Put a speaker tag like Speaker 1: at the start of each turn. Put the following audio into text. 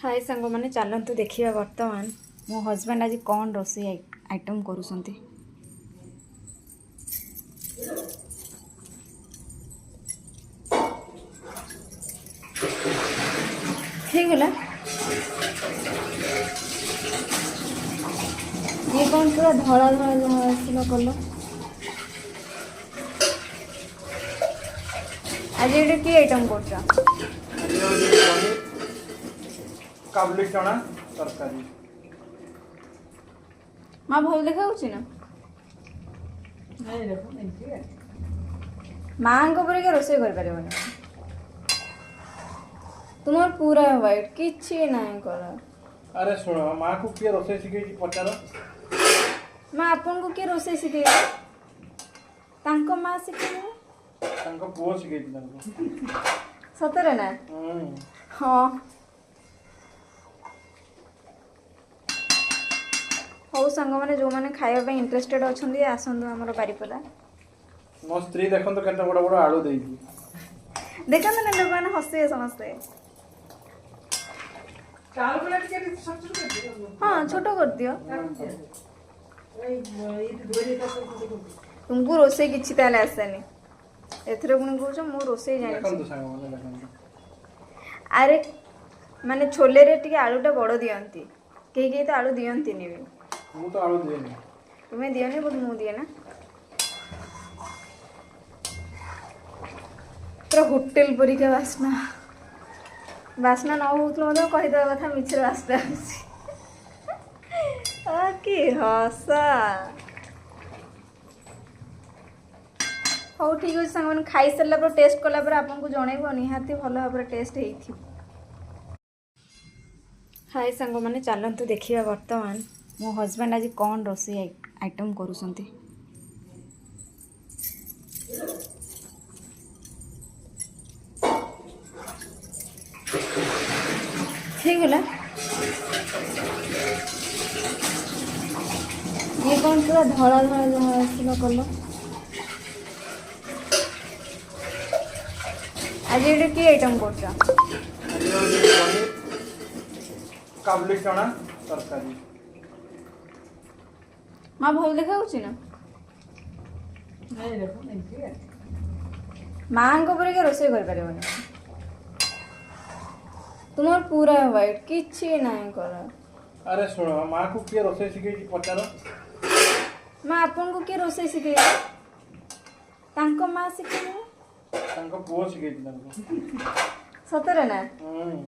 Speaker 1: हाय सांग मैंने चलतु देखा बर्तमान मो हजबैंड आज कौन रोसे आइटम करुँच गला ये कौन पूरा धड़ा धड़ा जहाँ आसला कल आज ये कि आइटम कर
Speaker 2: काबुली चना तरकारी
Speaker 1: माँ भल देखा ना माँ को रोसे कर तुम पूरा व्हाइट किसी ना कला
Speaker 2: अरे शुण माँ को किए रोसे शिखे पचार
Speaker 1: माँ आपन को किए रोसे शिखे माँ शिखे
Speaker 2: पुओ शिखे
Speaker 1: सतरे ना हाँ हौ सांग मैंने जो मैंने खाया इंटरेस्टेड अच्छा आसतु आम बारिपदा
Speaker 2: मो स्त्री देखो के बड़ बड़ आलू दे
Speaker 1: देखा ना लोग मैंने हंसे समस्ते हाँ छोट कर दियो तुमको रोसे किसी ताले आसेनी एथरे पुणी कहूछ मो रोसे जानी अरे माने छोले रे टिके आलूटा बड़ दियंती कई तो आलू दियंती भी
Speaker 2: मु तो आलू दिए
Speaker 1: तुम्हें दियनी बट मु दिए ना पूरा होटेल परिका बास्ना बास्ना न हो कहीदे कथा मिछर बास्ना कि हसा हो ठीक अच्छे सांग खाई सारा पर टेस्ट कलापर आपको जनइब निहाती भल भाव टेस्ट हो हाय सांग मैंने चलतु देखा बर्तमान मो हजबैंड आज कौन रोसे आइटम करुँच गला ये कौन पूरा धड़ा धड़ा जहाँ आसला कल आज ये कि आइटम कर
Speaker 2: काबुली चना तरकारी
Speaker 1: माँ भल देखा ना माँ को रोसे कर तुम पूरा व्हाइट किसी ना कला
Speaker 2: अरे शुण माँ को किए रोसे शिखे पचार
Speaker 1: माँ आपन को किए रोसे शिखे माँ शिखे
Speaker 2: पुओ शिखे
Speaker 1: सतरे ना